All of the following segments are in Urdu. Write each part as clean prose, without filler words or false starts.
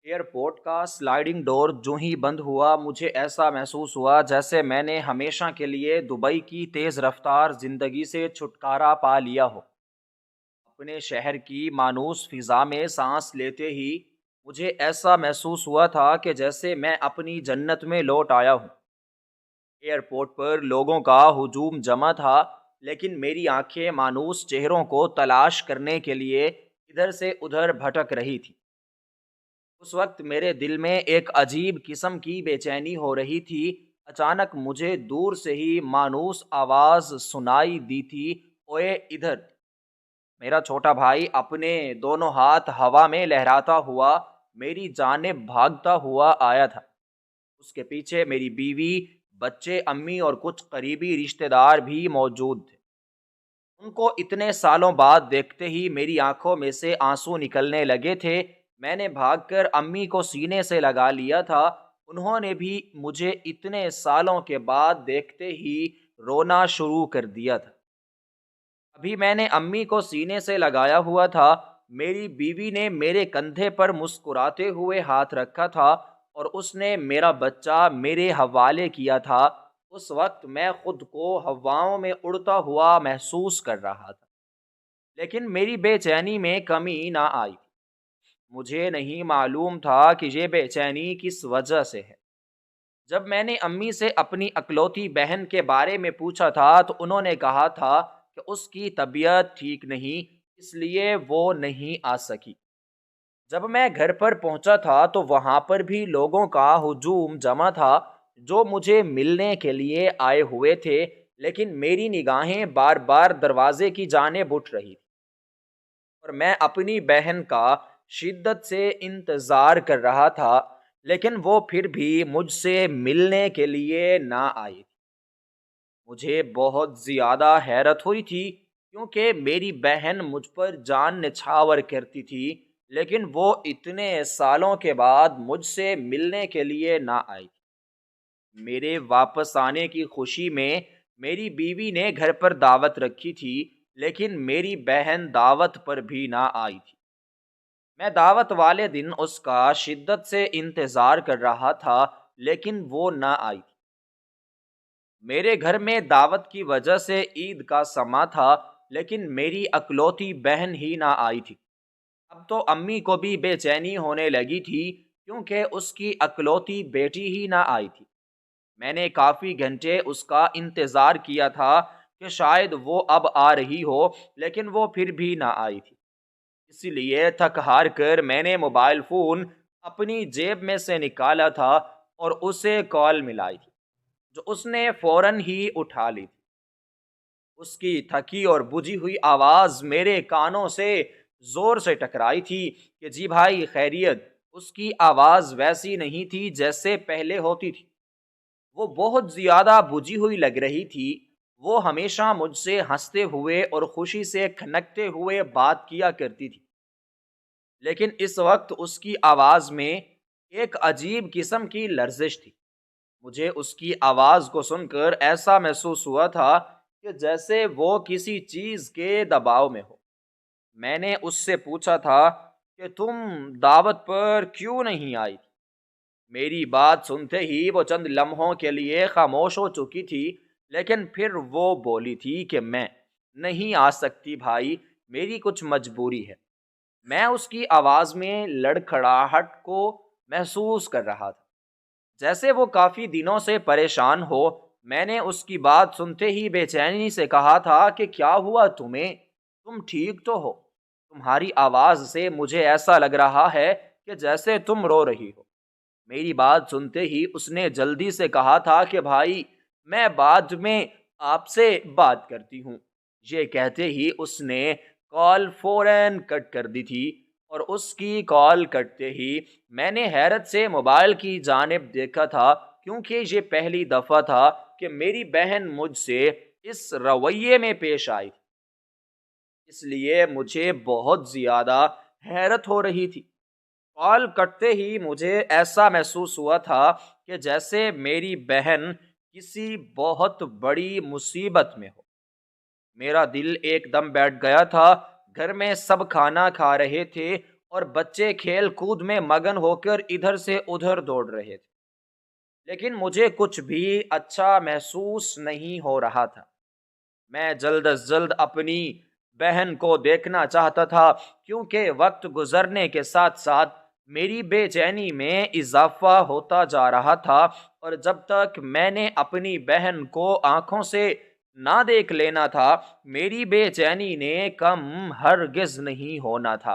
ایئرپورٹ کا سلائڈنگ ڈور جو ہی بند ہوا مجھے ایسا محسوس ہوا جیسے میں نے ہمیشہ کے لیے دبئی کی تیز رفتار زندگی سے چھٹکارا پا لیا ہو۔ اپنے شہر کی مانوس فضا میں سانس لیتے ہی مجھے ایسا محسوس ہوا تھا کہ جیسے میں اپنی جنت میں لوٹ آیا ہوں۔ ایئرپورٹ پر لوگوں کا ہجوم جمع تھا، لیکن میری آنکھیں مانوس چہروں کو تلاش کرنے کے لیے ادھر سے ادھر بھٹک رہی تھی۔ اس وقت میرے دل میں ایک عجیب قسم کی بے چینی ہو رہی تھی۔ اچانک مجھے دور سے ہی مانوس آواز سنائی دی تھی، اوئے ادھر! میرا چھوٹا بھائی اپنے دونوں ہاتھ ہوا میں لہراتا ہوا میری جانب بھاگتا ہوا آیا تھا۔ اس کے پیچھے میری بیوی، بچے، امی اور کچھ قریبی رشتہ دار بھی موجود تھے۔ ان کو اتنے سالوں بعد دیکھتے ہی میری آنکھوں میں سے آنسو نکلنے لگے تھے۔ میں نے بھاگ کر امی کو سینے سے لگا لیا تھا۔ انہوں نے بھی مجھے اتنے سالوں کے بعد دیکھتے ہی رونا شروع کر دیا تھا۔ ابھی میں نے امی کو سینے سے لگایا ہوا تھا، میری بیوی نے میرے کندھے پر مسکراتے ہوئے ہاتھ رکھا تھا اور اس نے میرا بچہ میرے حوالے کیا تھا۔ اس وقت میں خود کو ہواؤں میں اڑتا ہوا محسوس کر رہا تھا، لیکن میری بے چینی میں کمی نہ آئی۔ مجھے نہیں معلوم تھا کہ یہ بے چینی کس وجہ سے ہے۔ جب میں نے امی سے اپنی اکلوتی بہن کے بارے میں پوچھا تھا تو انہوں نے کہا تھا کہ اس کی طبیعت ٹھیک نہیں، اس لیے وہ نہیں آ سکی۔ جب میں گھر پر پہنچا تھا تو وہاں پر بھی لوگوں کا ہجوم جمع تھا جو مجھے ملنے کے لیے آئے ہوئے تھے، لیکن میری نگاہیں بار بار دروازے کی جانب اٹھ رہی تھی اور میں اپنی بہن کا شدت سے انتظار کر رہا تھا، لیکن وہ پھر بھی مجھ سے ملنے کے لیے نہ آئی۔ مجھے بہت زیادہ حیرت ہوئی تھی کیونکہ میری بہن مجھ پر جان نچھاور کرتی تھی، لیکن وہ اتنے سالوں کے بعد مجھ سے ملنے کے لیے نہ آئی۔ میرے واپس آنے کی خوشی میں میری بیوی نے گھر پر دعوت رکھی تھی، لیکن میری بہن دعوت پر بھی نہ آئی تھی۔ میں دعوت والے دن اس کا شدت سے انتظار کر رہا تھا، لیکن وہ نہ آئی تھی۔ میرے گھر میں دعوت کی وجہ سے عید کا سماں تھا، لیکن میری اکلوتی بہن ہی نہ آئی تھی۔ اب تو امی کو بھی بے چینی ہونے لگی تھی کیونکہ اس کی اکلوتی بیٹی ہی نہ آئی تھی۔ میں نے کافی گھنٹے اس کا انتظار کیا تھا کہ شاید وہ اب آ رہی ہو، لیکن وہ پھر بھی نہ آئی تھی۔ اسی لیے تھک ہار کر میں نے موبائل فون اپنی جیب میں سے نکالا تھا اور اسے کال ملائی تھی، جو اس نے فوراً ہی اٹھا لی تھی۔ اس کی تھکی اور بجھی ہوئی آواز میرے کانوں سے زور سے ٹکرائی تھی کہ جی بھائی خیریت۔ اس کی آواز ویسی نہیں تھی جیسے پہلے ہوتی تھی، وہ بہت زیادہ بجھی ہوئی لگ رہی تھی۔ وہ ہمیشہ مجھ سے ہنستے ہوئے اور خوشی سے کھنکتے ہوئے بات کیا کرتی تھی، لیکن اس وقت اس کی آواز میں ایک عجیب قسم کی لرزش تھی۔ مجھے اس کی آواز کو سن کر ایسا محسوس ہوا تھا کہ جیسے وہ کسی چیز کے دباؤ میں ہو۔ میں نے اس سے پوچھا تھا کہ تم دعوت پر کیوں نہیں آئی؟ میری بات سنتے ہی وہ چند لمحوں کے لیے خاموش ہو چکی تھی، لیکن پھر وہ بولی تھی کہ میں نہیں آ سکتی بھائی، میری کچھ مجبوری ہے۔ میں اس کی آواز میں لڑکھڑاہٹ کو محسوس کر رہا تھا، جیسے وہ کافی دنوں سے پریشان ہو۔ میں نے اس کی بات سنتے ہی بے چینی سے کہا تھا کہ کیا ہوا تمہیں؟ تم ٹھیک تو ہو؟ تمہاری آواز سے مجھے ایسا لگ رہا ہے کہ جیسے تم رو رہی ہو۔ میری بات سنتے ہی اس نے جلدی سے کہا تھا کہ بھائی میں بعد میں آپ سے بات کرتی ہوں۔ یہ کہتے ہی اس نے کال فوراً کٹ کر دی تھی، اور اس کی کال کٹتے ہی میں نے حیرت سے موبائل کی جانب دیکھا تھا، کیونکہ یہ پہلی دفعہ تھا کہ میری بہن مجھ سے اس رویے میں پیش آئی تھی۔ اس لیے مجھے بہت زیادہ حیرت ہو رہی تھی۔ کال کٹتے ہی مجھے ایسا محسوس ہوا تھا کہ جیسے میری بہن کسی بہت بڑی مصیبت میں ہو۔ میرا دل ایک دم بیٹھ گیا تھا۔ گھر میں سب کھانا کھا رہے تھے اور بچے کھیل کود میں مگن ہو کر ادھر سے ادھر دوڑ رہے تھے، لیکن مجھے کچھ بھی اچھا محسوس نہیں ہو رہا تھا۔ میں جلد از جلد اپنی بہن کو دیکھنا چاہتا تھا، کیونکہ وقت گزرنے کے ساتھ ساتھ میری بے چینی میں اضافہ ہوتا جا رہا تھا، اور جب تک میں نے اپنی بہن کو آنکھوں سے نہ دیکھ لینا تھا، میری بے چینی نے کم ہرگز نہیں ہونا تھا۔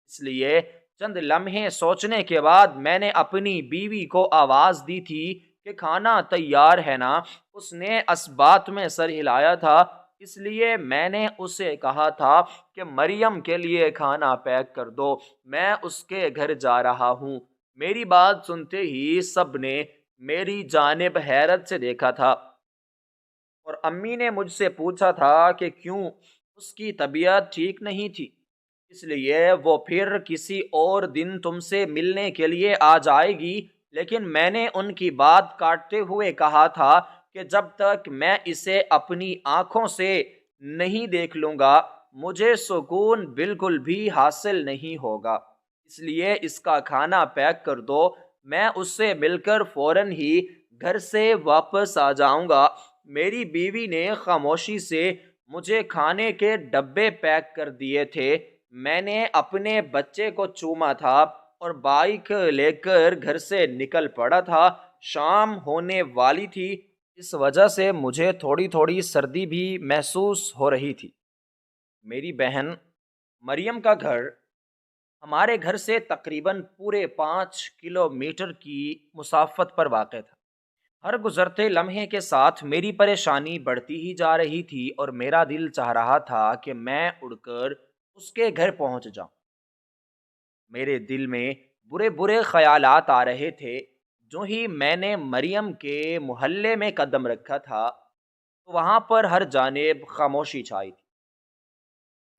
اس لیے چند لمحے سوچنے کے بعد میں نے اپنی بیوی کو آواز دی تھی کہ کھانا تیار ہے نا۔ اس نے اس بات میں سر ہلایا تھا، اس لیے میں نے اسے کہا تھا کہ مریم کے لیے کھانا پیک کر دو، میں اس کے گھر جا رہا ہوں۔ میری بات سنتے ہی سب نے میری جانب حیرت سے دیکھا تھا، اور امی نے مجھ سے پوچھا تھا کہ کیوں، اس کی طبیعت ٹھیک نہیں تھی، اس لیے وہ پھر کسی اور دن تم سے ملنے کے لیے آ جائے گی۔ لیکن میں نے ان کی بات کاٹتے ہوئے کہا تھا کہ جب تک میں اسے اپنی آنکھوں سے نہیں دیکھ لوں گا، مجھے سکون بالکل بھی حاصل نہیں ہوگا، اس لیے اس کا کھانا پیک کر دو، میں اس سے مل کر فوراً ہی گھر سے واپس آ جاؤں گا۔ میری بیوی نے خاموشی سے مجھے کھانے کے ڈبے پیک کر دیے تھے، میں نے اپنے بچے کو چوما تھا اور بائک لے کر گھر سے نکل پڑا تھا۔ شام ہونے والی تھی، اس وجہ سے مجھے تھوڑی تھوڑی سردی بھی محسوس ہو رہی تھی۔ میری بہن مریم کا گھر ہمارے گھر سے تقریباً پورے 5 کلومیٹر کی مسافت پر واقع تھا۔ ہر گزرتے لمحے کے ساتھ میری پریشانی بڑھتی ہی جا رہی تھی، اور میرا دل چاہ رہا تھا کہ میں اڑ کر اس کے گھر پہنچ جاؤں۔ میرے دل میں برے برے خیالات آ رہے تھے۔ جو ہی میں نے مریم کے محلے میں قدم رکھا تھا، تو وہاں پر ہر جانب خاموشی چھائی تھی۔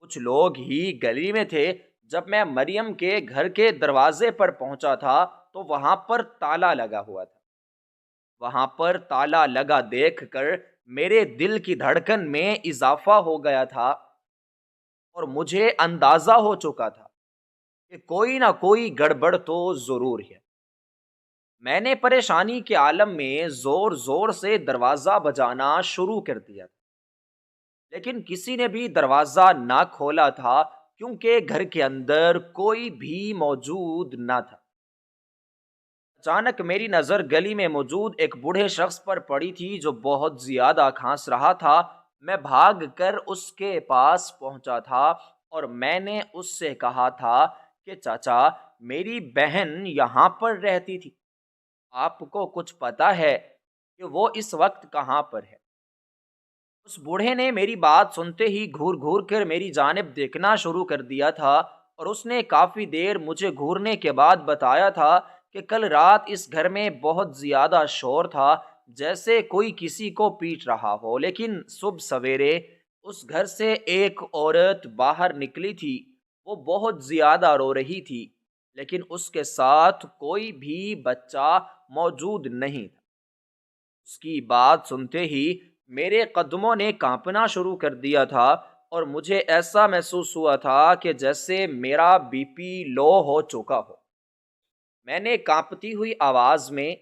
کچھ لوگ ہی گلی میں تھے۔ جب میں مریم کے گھر کے دروازے پر پہنچا تھا تو وہاں پر تالا لگا ہوا تھا۔ وہاں پر تالا لگا دیکھ کر میرے دل کی دھڑکن میں اضافہ ہو گیا تھا، اور مجھے اندازہ ہو چکا تھا کہ کوئی نہ کوئی گڑبڑ تو ضرور ہے۔ میں نے پریشانی کے عالم میں زور زور سے دروازہ بجانا شروع کر دیا، لیکن کسی نے بھی دروازہ نہ کھولا تھا، کیونکہ گھر کے اندر کوئی بھی موجود نہ تھا۔ اچانک میری نظر گلی میں موجود ایک بوڑھے شخص پر پڑی تھی جو بہت زیادہ کھانس رہا تھا۔ میں بھاگ کر اس کے پاس پہنچا تھا، اور میں نے اس سے کہا تھا کہ چاچا، میری بہن یہاں پر رہتی تھی، آپ کو کچھ پتا ہے کہ وہ اس وقت کہاں پر ہے؟ اس بوڑھے نے میری بات سنتے ہی گھور گھور کر میری جانب دیکھنا شروع کر دیا تھا، اور اس نے کافی دیر مجھے گھورنے کے بعد بتایا تھا کہ کل رات اس گھر میں بہت زیادہ شور تھا، جیسے کوئی کسی کو پیٹ رہا ہو، لیکن صبح سویرے اس گھر سے ایک عورت باہر نکلی تھی، وہ بہت زیادہ رو رہی تھی، لیکن اس کے ساتھ کوئی بھی بچہ موجود نہیں تھا۔ اس کی بات سنتے ہی میرے قدموں نے کانپنا شروع کر دیا تھا، اور مجھے ایسا محسوس ہوا تھا کہ جیسے میرا بی پی لو ہو چکا ہو۔ میں نے کانپتی ہوئی آواز میں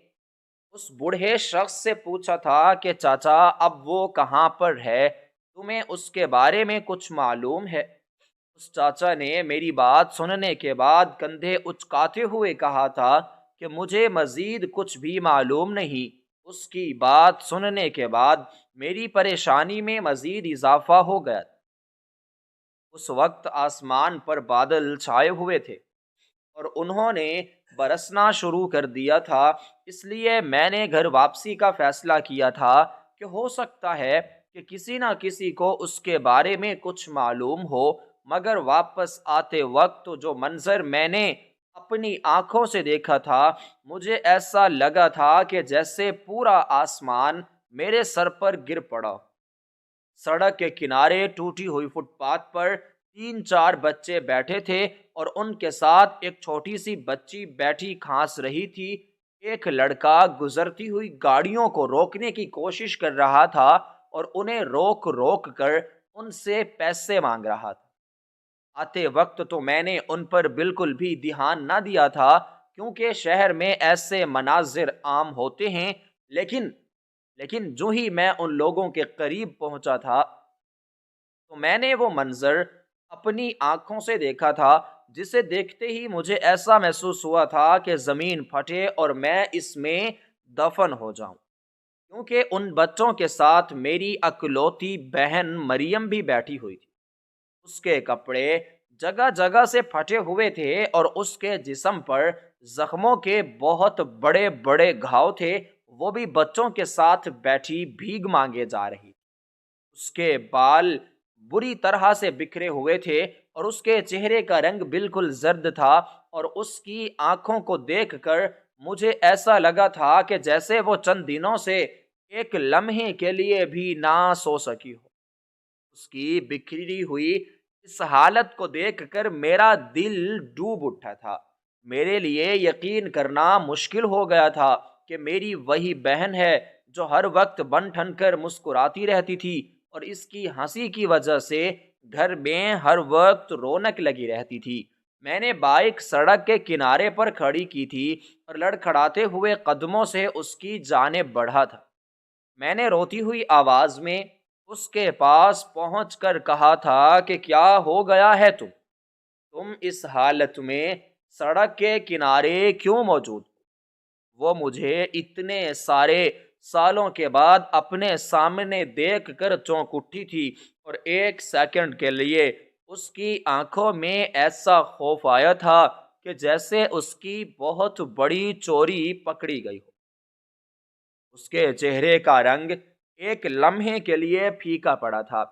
اس بوڑھے شخص سے پوچھا تھا کہ چاچا، اب وہ کہاں پر ہے؟ تمہیں اس کے بارے میں کچھ معلوم ہے؟ اس چاچا نے میری بات سننے کے بعد کندھے اچکاتے ہوئے کہا تھا کہ مجھے مزید کچھ بھی معلوم نہیں۔ اس کی بات سننے کے بعد میری پریشانی میں مزید اضافہ ہو گیا۔ اس وقت آسمان پر بادل چھائے ہوئے تھے، اور انہوں نے برسنا شروع کر دیا تھا، اس لیے میں نے گھر واپسی کا فیصلہ کیا تھا کہ ہو سکتا ہے کہ کسی نہ کسی کو اس کے بارے میں کچھ معلوم ہو، مگر واپس آتے وقت جو منظر میں نے اپنی آنکھوں سے دیکھا تھا، مجھے ایسا لگا تھا کہ جیسے پورا آسمان میرے سر پر گر پڑا۔ سڑک کے کنارے ٹوٹی ہوئی فٹ پاتھ پر 3 4 بچے بیٹھے تھے، اور ان کے ساتھ ایک چھوٹی سی بچی بیٹھی کھانس رہی تھی۔ ایک لڑکا گزرتی ہوئی گاڑیوں کو روکنے کی کوشش کر رہا تھا، اور انہیں روک روک کر ان سے پیسے مانگ رہا تھا۔ آتے وقت تو میں نے ان پر بالکل بھی دھیان نہ دیا تھا، کیونکہ شہر میں ایسے مناظر عام ہوتے ہیں، لیکن جو ہی میں ان لوگوں کے قریب پہنچا تھا تو میں نے وہ منظر اپنی آنکھوں سے دیکھا تھا، جسے دیکھتے ہی مجھے ایسا محسوس ہوا تھا کہ زمین پھٹے اور میں اس میں دفن ہو جاؤں، کیونکہ ان بچوں کے ساتھ میری اکلوتی بہن مریم بھی بیٹھی ہوئی تھی۔ اس کے کپڑے جگہ جگہ سے پھٹے ہوئے تھے اور اس کے جسم پر زخموں کے بہت بڑے بڑے گھاؤ تھے، وہ بھی بچوں کے ساتھ بیٹھی بھیگ مانگے جا رہی۔ اس کے بال بری طرح سے بکھرے ہوئے تھے اور اس کے چہرے کا رنگ بالکل زرد تھا، اور اس کی آنکھوں کو دیکھ کر مجھے ایسا لگا تھا کہ جیسے وہ چند دنوں سے ایک لمحے کے لیے بھی نہ سو سکی ہو۔ اس کی بکھری ہوئی اس حالت کو دیکھ کر میرا دل ڈوب اٹھا تھا۔ میرے لیے یقین کرنا مشکل ہو گیا تھا کہ میری وہی بہن ہے جو ہر وقت بن ٹھن کر مسکراتی رہتی تھی، اور اس کی ہنسی کی وجہ سے گھر میں ہر وقت رونق لگی رہتی تھی۔ میں نے بائک سڑک کے کنارے پر کھڑی کی تھی اور لڑکھڑاتے ہوئے قدموں سے اس کی جانب بڑھا تھا۔ میں نے روتی ہوئی آواز میں اس کے پاس پہنچ کر کہا تھا کہ کیا ہو گیا ہے تم اس حالت میں سڑک کے کنارے کیوں موجود ہو؟ وہ مجھے اتنے سارے سالوں کے بعد اپنے سامنے دیکھ کر چونک اٹھی تھی، اور ایک سیکنڈ کے لیے اس کی آنکھوں میں ایسا خوف آیا تھا کہ جیسے اس کی بہت بڑی چوری پکڑی گئی ہو۔ اس کے چہرے کا رنگ ایک لمحے کے لیے پھیکا پڑا تھا،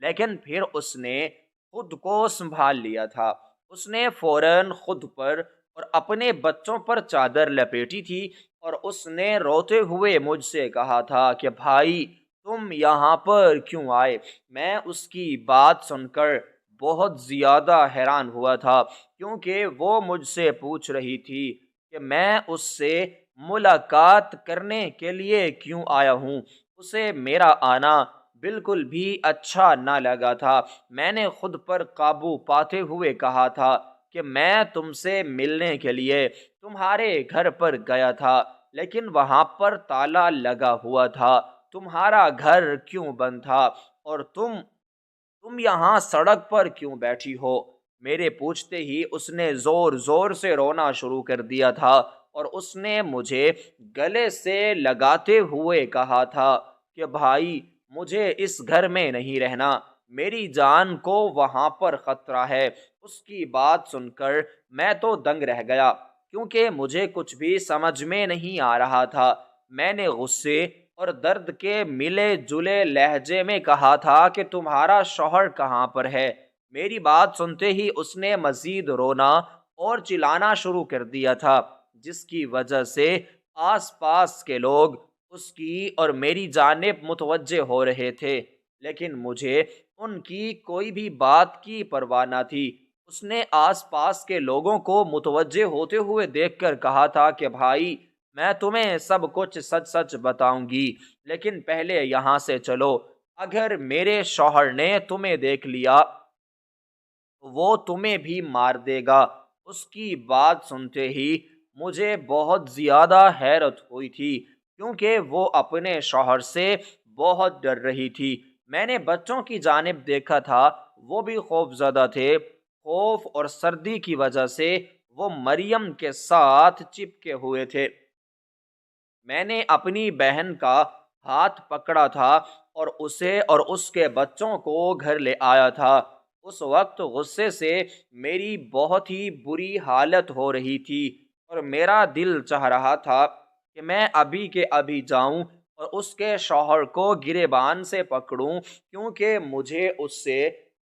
لیکن پھر اس نے خود کو سنبھال لیا تھا۔ اس نے فوراً خود پر اور اپنے بچوں پر چادر لپیٹی تھی، اور اس نے روتے ہوئے مجھ سے کہا تھا کہ بھائی، تم یہاں پر کیوں آئے؟ میں اس کی بات سن کر بہت زیادہ حیران ہوا تھا، کیونکہ وہ مجھ سے پوچھ رہی تھی کہ میں اس سے ملاقات کرنے کے لیے کیوں آیا ہوں۔ اسے میرا آنا بالکل بھی اچھا نہ لگا تھا۔ میں نے خود پر قابو پاتے ہوئے کہا تھا کہ میں تم سے ملنے کے لیے تمہارے گھر پر گیا تھا، لیکن وہاں پر تالا لگا ہوا تھا۔ تمہارا گھر کیوں بند تھا؟ اور تم یہاں سڑک پر کیوں بیٹھی ہو؟ میرے پوچھتے ہی اس نے زور زور سے رونا شروع کر دیا تھا، اور اس نے مجھے گلے سے لگاتے ہوئے کہا تھا کہ بھائی، مجھے اس گھر میں نہیں رہنا، میری جان کو وہاں پر خطرہ ہے۔ اس کی بات سن کر میں تو دنگ رہ گیا، کیونکہ مجھے کچھ بھی سمجھ میں نہیں آ رہا تھا۔ میں نے غصے اور درد کے ملے جلے لہجے میں کہا تھا کہ تمہارا شوہر کہاں پر ہے؟ میری بات سنتے ہی اس نے مزید رونا اور چلانا شروع کر دیا تھا، جس کی وجہ سے آس پاس کے لوگ اس کی اور میری جانب متوجہ ہو رہے تھے، لیکن مجھے ان کی کوئی بھی بات کی پرواہ نہ تھی۔ اس نے آس پاس کے لوگوں کو متوجہ ہوتے ہوئے دیکھ کر کہا تھا کہ بھائی، میں تمہیں سب کچھ سچ سچ بتاؤں گی، لیکن پہلے یہاں سے چلو۔ اگر میرے شوہر نے تمہیں دیکھ لیا تو وہ تمہیں بھی مار دے گا۔ اس کی بات سنتے ہی مجھے بہت زیادہ حیرت ہوئی تھی، کیونکہ وہ اپنے شوہر سے بہت ڈر رہی تھی۔ میں نے بچوں کی جانب دیکھا تھا، وہ بھی خوف زدہ تھے۔ خوف اور سردی کی وجہ سے وہ مریم کے ساتھ چپکے ہوئے تھے۔ میں نے اپنی بہن کا ہاتھ پکڑا تھا اور اسے اور اس کے بچوں کو گھر لے آیا تھا۔ اس وقت غصے سے میری بہت ہی بری حالت ہو رہی تھی، اور میرا دل چاہ رہا تھا کہ میں ابھی کے ابھی جاؤں اور اس کے شوہر کو گریبان سے پکڑوں، کیونکہ مجھے اس سے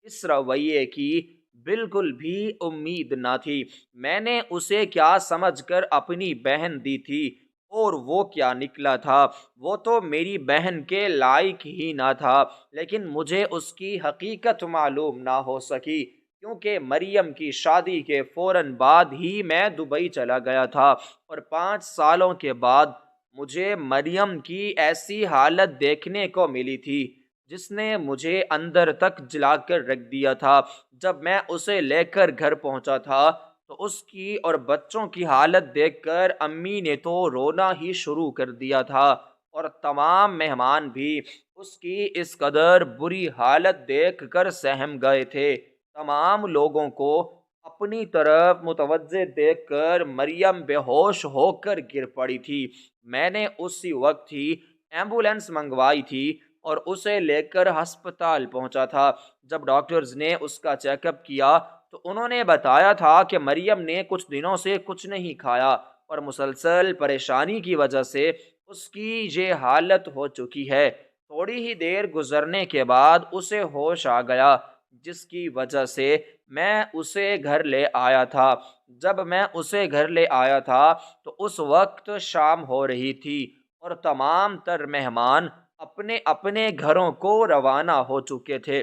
اس رویے کی بالکل بھی امید نہ تھی۔ میں نے اسے کیا سمجھ کر اپنی بہن دی تھی، اور وہ کیا نکلا تھا؟ وہ تو میری بہن کے لائق ہی نہ تھا، لیکن مجھے اس کی حقیقت معلوم نہ ہو سکی، کیونکہ مریم کی شادی کے فوراً بعد ہی میں دبئی چلا گیا تھا، اور 5 سالوں کے بعد مجھے مریم کی ایسی حالت دیکھنے کو ملی تھی جس نے مجھے اندر تک جلا کر رکھ دیا تھا۔ جب میں اسے لے کر گھر پہنچا تھا تو اس کی اور بچوں کی حالت دیکھ کر امی نے تو رونا ہی شروع کر دیا تھا، اور تمام مہمان بھی اس کی اس قدر بری حالت دیکھ کر سہم گئے تھے۔ تمام لوگوں کو اپنی طرف متوجہ دیکھ کر مریم بے ہوش ہو کر گر پڑی تھی۔ میں نے اسی وقت ہی ایمبولینس منگوائی تھی اور اسے لے کر ہسپتال پہنچا تھا۔ جب ڈاکٹرز نے اس کا چیک اپ کیا تو انہوں نے بتایا تھا کہ مریم نے کچھ دنوں سے کچھ نہیں کھایا اور مسلسل پریشانی کی وجہ سے اس کی یہ حالت ہو چکی ہے۔ تھوڑی ہی دیر گزرنے کے بعد اسے ہوش آ گیا، جس کی وجہ سے میں اسے گھر لے آیا تھا۔ جب میں اسے گھر لے آیا تھا تو اس وقت شام ہو رہی تھی اور تمام تر مہمان اپنے اپنے گھروں کو روانہ ہو چکے تھے۔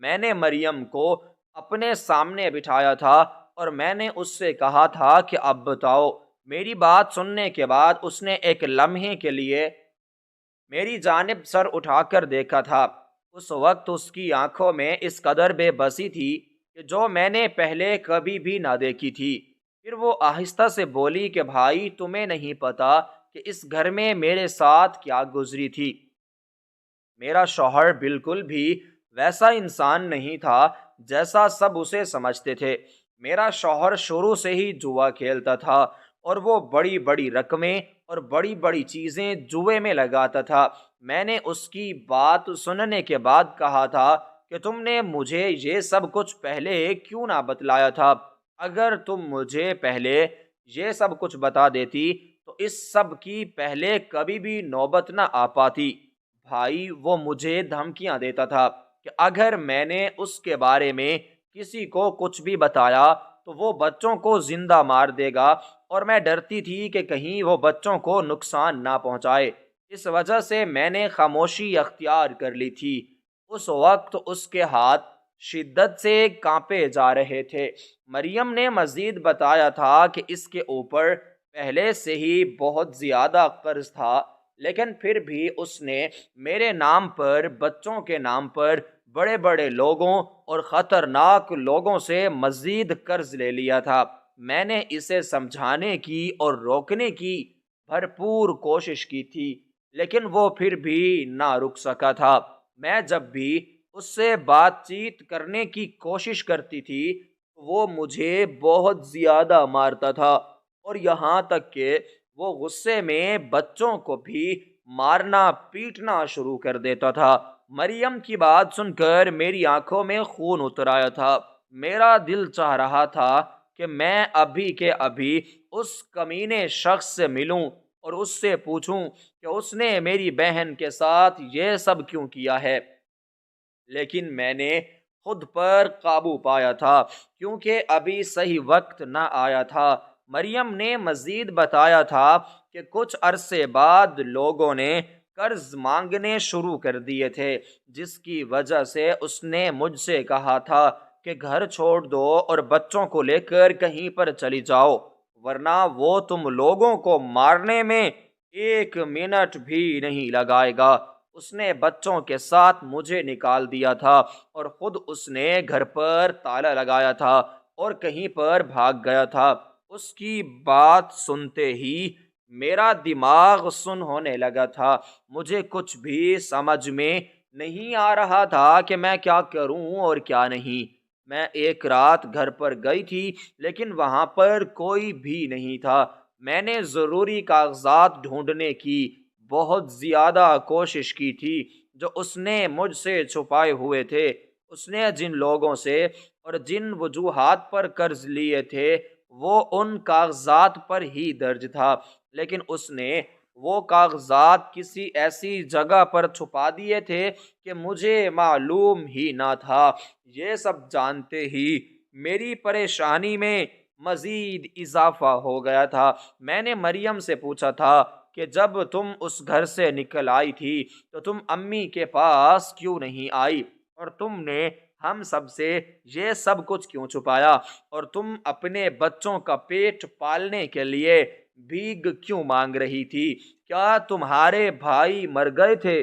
میں نے مریم کو اپنے سامنے بٹھایا تھا اور میں نے اس سے کہا تھا کہ اب بتاؤ۔ میری بات سننے کے بعد اس نے ایک لمحے کے لیے میری جانب سر اٹھا کر دیکھا تھا۔ اس وقت اس کی آنکھوں میں اس قدر بے بسی تھی کہ جو میں نے پہلے کبھی بھی نہ دیکھی تھی۔ پھر وہ آہستہ سے بولی کہ بھائی، تمہیں نہیں پتا کہ اس گھر میں میرے ساتھ کیا گزری تھی۔ میرا شوہر بالکل بھی ویسا انسان نہیں تھا جیسا سب اسے سمجھتے تھے۔ میرا شوہر شروع سے ہی جوا کھیلتا تھا اور وہ بڑی بڑی رقمیں اور بڑی بڑی چیزیں جوئے میں لگاتا تھا۔ میں نے اس کی بات سننے کے بعد کہا تھا کہ تم نے مجھے یہ سب کچھ پہلے کیوں نہ بتلایا تھا؟ اگر تم مجھے پہلے یہ سب کچھ بتا دیتی تو اس سب کی پہلے کبھی بھی نوبت نہ آ پاتی۔ بھائی، وہ مجھے دھمکیاں دیتا تھا کہ اگر میں نے اس کے بارے میں کسی کو کچھ بھی بتایا تو وہ بچوں کو زندہ مار دے گا، اور میں ڈرتی تھی کہ کہیں وہ بچوں کو نقصان نہ پہنچائے۔ اس وجہ سے میں نے خاموشی اختیار کر لی تھی۔ اس وقت اس کے ہاتھ شدت سے کانپے جا رہے تھے۔ مریم نے مزید بتایا تھا کہ اس کے اوپر پہلے سے ہی بہت زیادہ قرض تھا، لیکن پھر بھی اس نے میرے نام پر، بچوں کے نام پر، بڑے بڑے لوگوں اور خطرناک لوگوں سے مزید قرض لے لیا تھا۔ میں نے اسے سمجھانے کی اور روکنے کی بھرپور کوشش کی تھی، لیکن وہ پھر بھی نہ رک سکا تھا۔ میں جب بھی اس سے بات چیت کرنے کی کوشش کرتی تھی وہ مجھے بہت زیادہ مارتا تھا، اور یہاں تک کہ وہ غصے میں بچوں کو بھی مارنا پیٹنا شروع کر دیتا تھا۔ مریم کی بات سن کر میری آنکھوں میں خون اتر آیا تھا۔ میرا دل چاہ رہا تھا کہ میں ابھی کے ابھی اس کمینے شخص سے ملوں اور اس سے پوچھوں کہ اس نے میری بہن کے ساتھ یہ سب کیوں کیا ہے، لیکن میں نے خود پر قابو پایا تھا کیونکہ ابھی صحیح وقت نہ آیا تھا۔ مریم نے مزید بتایا تھا کہ کچھ عرصے بعد لوگوں نے قرض مانگنے شروع کر دیے تھے، جس کی وجہ سے اس نے مجھ سے کہا تھا کہ گھر چھوڑ دو اور بچوں کو لے کر کہیں پر چلی جاؤ، ورنہ وہ تم لوگوں کو مارنے میں ایک منٹ بھی نہیں لگائے گا۔ اس نے بچوں کے ساتھ مجھے نکال دیا تھا اور خود اس نے گھر پر تالا لگایا تھا اور کہیں پر بھاگ گیا تھا۔ اس کی بات سنتے ہی میرا دماغ سن ہونے لگا تھا۔ مجھے کچھ بھی سمجھ میں نہیں آ رہا تھا کہ میں کیا کروں اور کیا نہیں۔ میں ایک رات گھر پر گئی تھی لیکن وہاں پر کوئی بھی نہیں تھا۔ میں نے ضروری کاغذات ڈھونڈنے کی بہت زیادہ کوشش کی تھی جو اس نے مجھ سے چھپائے ہوئے تھے۔ اس نے جن لوگوں سے اور جن وجوہات پر قرض لیے تھے وہ ان کاغذات پر ہی درج تھا، لیکن اس نے وہ کاغذات کسی ایسی جگہ پر چھپا دیے تھے کہ مجھے معلوم ہی نہ تھا۔ یہ سب جانتے ہی میری پریشانی میں مزید اضافہ ہو گیا تھا۔ میں نے مریم سے پوچھا تھا کہ جب تم اس گھر سے نکل آئی تھی تو تم امی کے پاس کیوں نہیں آئی، اور تم نے ہم سب سے یہ سب کچھ کیوں چھپایا، اور تم اپنے بچوں کا پیٹ پالنے کے لیے بھیک کیوں مانگ رہی تھی؟ کیا تمہارے بھائی مر گئے تھے؟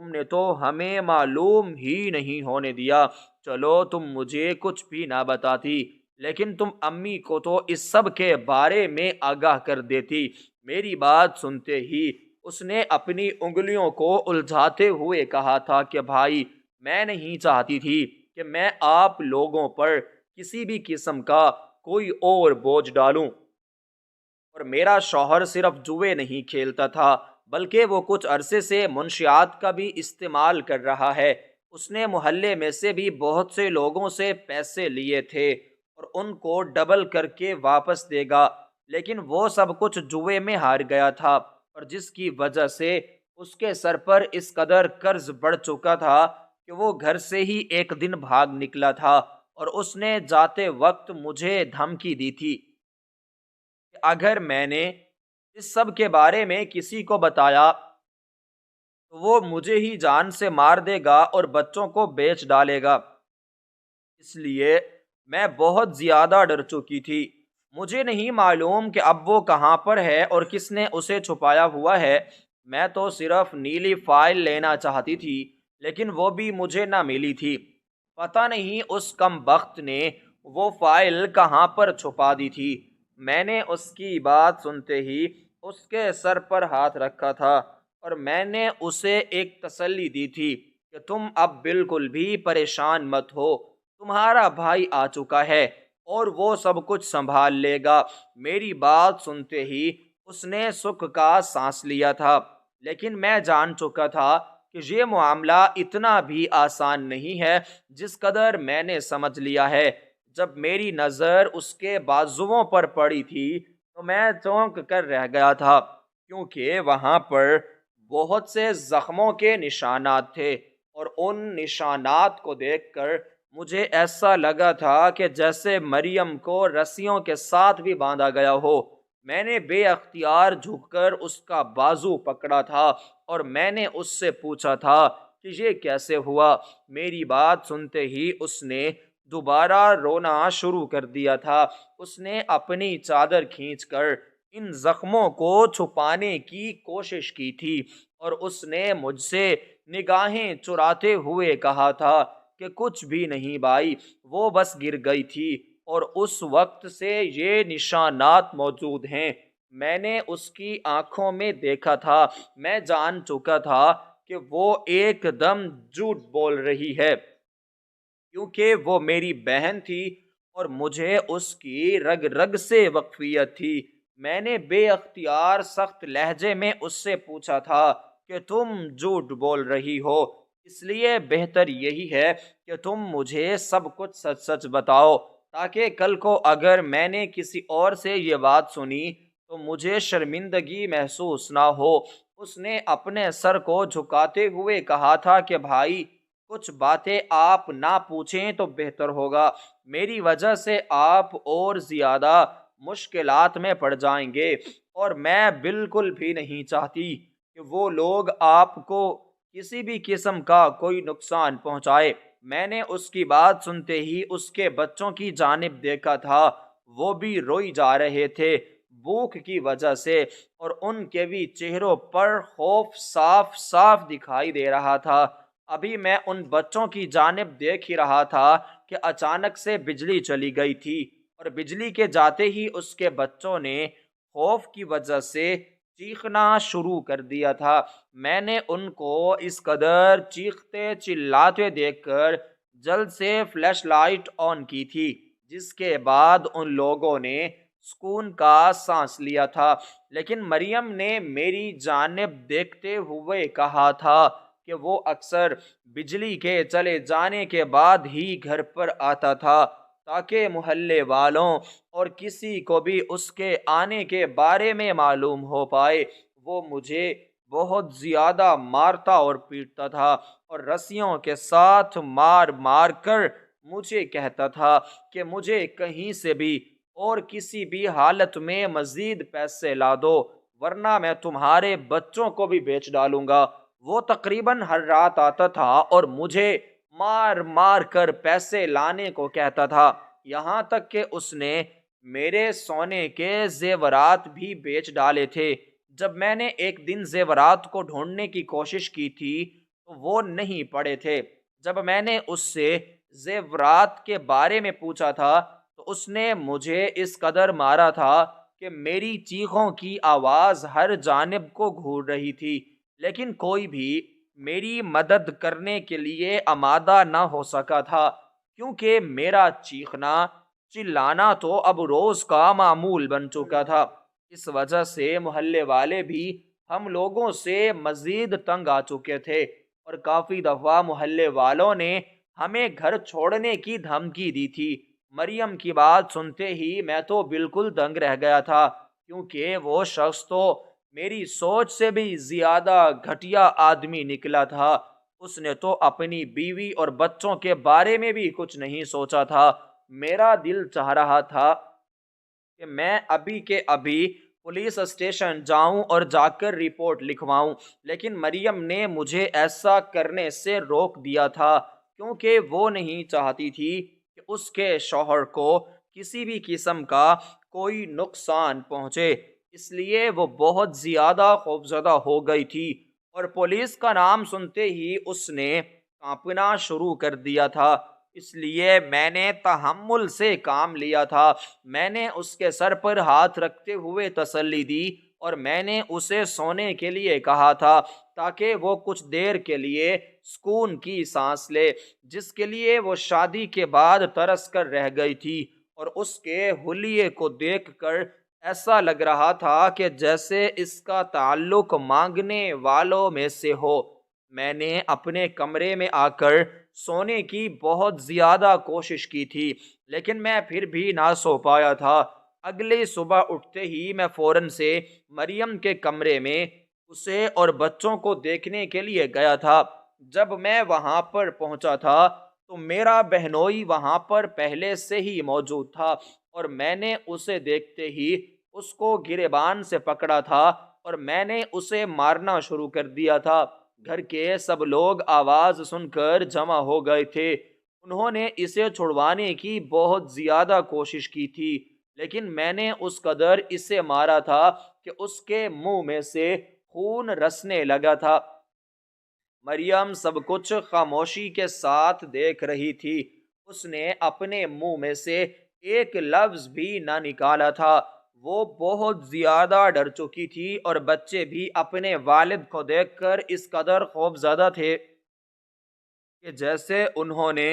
تم نے تو ہمیں معلوم ہی نہیں ہونے دیا۔ چلو تم مجھے کچھ بھی نہ بتاتی، لیکن تم امی کو تو اس سب کے بارے میں آگاہ کر دیتی۔ میری بات سنتے ہی اس نے اپنی انگلیوں کو الجھاتے ہوئے کہا تھا کہ بھائی، میں نہیں چاہتی تھی کہ میں آپ لوگوں پر کسی بھی قسم کا کوئی اور بوجھ ڈالوں، اور میرا شوہر صرف جوئے نہیں کھیلتا تھا بلکہ وہ کچھ عرصے سے منشیات کا بھی استعمال کر رہا ہے۔ اس نے محلے میں سے بھی بہت سے لوگوں سے پیسے لیے تھے اور ان کو ڈبل کر کے واپس دے گا، لیکن وہ سب کچھ جوئے میں ہار گیا تھا، اور جس کی وجہ سے اس کے سر پر اس قدر قرض بڑھ چکا تھا کہ وہ گھر سے ہی ایک دن بھاگ نکلا تھا، اور اس نے جاتے وقت مجھے دھمکی دی تھی کہ اگر میں نے اس سب کے بارے میں کسی کو بتایا تو وہ مجھے ہی جان سے مار دے گا اور بچوں کو بیچ ڈالے گا۔ اس لیے میں بہت زیادہ ڈر چکی تھی۔ مجھے نہیں معلوم کہ اب وہ کہاں پر ہے اور کس نے اسے چھپایا ہوا ہے۔ میں تو صرف نیلی فائل لینا چاہتی تھی، لیکن وہ بھی مجھے نہ ملی تھی۔ پتہ نہیں اس کم بخت نے وہ فائل کہاں پر چھپا دی تھی۔ میں نے اس کی بات سنتے ہی اس کے سر پر ہاتھ رکھا تھا، اور میں نے اسے ایک تسلی دی تھی کہ تم اب بالکل بھی پریشان مت ہو، تمہارا بھائی آ چکا ہے اور وہ سب کچھ سنبھال لے گا۔ میری بات سنتے ہی اس نے سکھ کا سانس لیا تھا، لیکن میں جان چکا تھا کہ یہ معاملہ اتنا بھی آسان نہیں ہے جس قدر میں نے سمجھ لیا ہے۔ جب میری نظر اس کے بازوؤں پر پڑی تھی تو میں چونک کر رہ گیا تھا، کیونکہ وہاں پر بہت سے زخموں کے نشانات تھے، اور ان نشانات کو دیکھ کر مجھے ایسا لگا تھا کہ جیسے مریم کو رسیوں کے ساتھ بھی باندھا گیا ہو۔ میں نے بے اختیار جھک کر اس کا بازو پکڑا تھا اور میں نے اس سے پوچھا تھا کہ یہ کیسے ہوا۔ میری بات سنتے ہی اس نے دوبارہ رونا شروع کر دیا تھا۔ اس نے اپنی چادر کھینچ کر ان زخموں کو چھپانے کی کوشش کی تھی، اور اس نے مجھ سے نگاہیں چراتے ہوئے کہا تھا کہ کچھ بھی نہیں بھائی، وہ بس گر گئی تھی، اور اس وقت سے یہ نشانات موجود ہیں۔ میں نے اس کی آنکھوں میں دیکھا تھا، میں جان چکا تھا کہ وہ ایک دم جھوٹ بول رہی ہے، کیونکہ وہ میری بہن تھی اور مجھے اس کی رگ رگ سے واقفیت تھی۔ میں نے بے اختیار سخت لہجے میں اس سے پوچھا تھا کہ تم جھوٹ بول رہی ہو، اس لیے بہتر یہی ہے کہ تم مجھے سب کچھ سچ سچ بتاؤ، تاکہ کل کو اگر میں نے کسی اور سے یہ بات سنی تو مجھے شرمندگی محسوس نہ ہو۔ اس نے اپنے سر کو جھکاتے ہوئے کہا تھا کہ بھائی، کچھ باتیں آپ نہ پوچھیں تو بہتر ہوگا، میری وجہ سے آپ اور زیادہ مشکلات میں پڑ جائیں گے، اور میں بالکل بھی نہیں چاہتی کہ وہ لوگ آپ کو کسی بھی قسم کا کوئی نقصان پہنچائے۔ میں نے اس کی بات سنتے ہی اس کے بچوں کی جانب دیکھا تھا، وہ بھی روئی جا رہے تھے بھوک کی وجہ سے، اور ان کے بھی چہروں پر خوف صاف صاف دکھائی دے رہا تھا۔ ابھی میں ان بچوں کی جانب دیکھ ہی رہا تھا کہ اچانک سے بجلی چلی گئی تھی، اور بجلی کے جاتے ہی اس کے بچوں نے خوف کی وجہ سے چیخنا شروع کر دیا تھا۔ میں نے ان کو اس قدر چیختے چلاتے دیکھ کر جلد سے فلیش لائٹ آن کی تھی، جس کے بعد ان لوگوں نے سکون کا سانس لیا تھا۔ لیکن مریم نے میری جانب دیکھتے ہوئے کہا تھا کہ وہ اکثر بجلی کے چلے جانے کے بعد ہی گھر پر آتا تھا، تاکہ محلے والوں اور کسی کو بھی اس کے آنے کے بارے میں معلوم ہو پائے۔ وہ مجھے بہت زیادہ مارتا اور پیٹتا تھا، اور رسیوں کے ساتھ مار مار کر مجھے کہتا تھا کہ مجھے کہیں سے بھی اور کسی بھی حالت میں مزید پیسے لا دو، ورنہ میں تمہارے بچوں کو بھی بیچ ڈالوں گا۔ وہ تقریباً ہر رات آتا تھا اور مجھے مار مار کر پیسے لانے کو کہتا تھا، یہاں تک کہ اس نے میرے سونے کے زیورات بھی بیچ ڈالے تھے۔ جب میں نے ایک دن زیورات کو ڈھونڈنے کی کوشش کی تھی تو وہ نہیں پڑے تھے۔ جب میں نے اس سے زیورات کے بارے میں پوچھا تھا تو اس نے مجھے اس قدر مارا تھا کہ میری چیخوں کی آواز ہر جانب کو گھور رہی تھی، لیکن کوئی بھی میری مدد کرنے کے لیے آمادہ نہ ہو سکا تھا، کیونکہ میرا چیخنا چلانا تو اب روز کا معمول بن چکا تھا۔ اس وجہ سے محلے والے بھی ہم لوگوں سے مزید تنگ آ چکے تھے، اور کافی دفعہ محلے والوں نے ہمیں گھر چھوڑنے کی دھمکی دی تھی۔ مریم کی بات سنتے ہی میں تو بالکل دنگ رہ گیا تھا، کیونکہ وہ شخص تو میری سوچ سے بھی زیادہ گھٹیا آدمی نکلا تھا۔ اس نے تو اپنی بیوی اور بچوں کے بارے میں بھی کچھ نہیں سوچا تھا۔ میرا دل چاہ رہا تھا کہ میں ابھی کے ابھی پولیس اسٹیشن جاؤں اور جا کر رپورٹ لکھواؤں، لیکن مریم نے مجھے ایسا کرنے سے روک دیا تھا، کیونکہ وہ نہیں چاہتی تھی کہ اس کے شوہر کو کسی بھی قسم کا کوئی نقصان پہنچے۔ اس لیے وہ بہت زیادہ خوفزدہ ہو گئی تھی، اور پولیس کا نام سنتے ہی اس نے کانپنا شروع کر دیا تھا۔ اس لیے میں نے تحمل سے کام لیا تھا۔ میں نے اس کے سر پر ہاتھ رکھتے ہوئے تسلی دی، اور میں نے اسے سونے کے لیے کہا تھا تاکہ وہ کچھ دیر کے لیے سکون کی سانس لے، جس کے لیے وہ شادی کے بعد ترس کر رہ گئی تھی۔ اور اس کے حلیے کو دیکھ کر ایسا لگ رہا تھا کہ جیسے اس کا تعلق مانگنے والوں میں سے ہو۔ میں نے اپنے کمرے میں آ کر سونے کی بہت زیادہ کوشش کی تھی، لیکن میں پھر بھی نہ سو پایا تھا۔ اگلی صبح اٹھتے ہی میں فوراً سے مریم کے کمرے میں اسے اور بچوں کو دیکھنے کے لیے گیا تھا۔ جب میں وہاں پر پہنچا تھا تو میرا بہنوئی وہاں پر پہلے سے ہی موجود تھا، اور میں نے اسے دیکھتے ہی اس کو گریبان سے پکڑا تھا اور میں نے اسے مارنا شروع کر دیا تھا۔ گھر کے سب لوگ آواز سن کر جمع ہو گئے تھے۔ انہوں نے اسے چھڑوانے کی بہت زیادہ کوشش کی تھی، لیکن میں نے اس قدر اسے مارا تھا کہ اس کے منہ میں سے خون رسنے لگا تھا۔ مریم سب کچھ خاموشی کے ساتھ دیکھ رہی تھی۔ اس نے اپنے منہ میں سے ایک لفظ بھی نہ نکالا تھا۔ وہ بہت زیادہ ڈر چکی تھی، اور بچے بھی اپنے والد کو دیکھ کر اس قدر خوف زدہ تھے کہ جیسے انہوں نے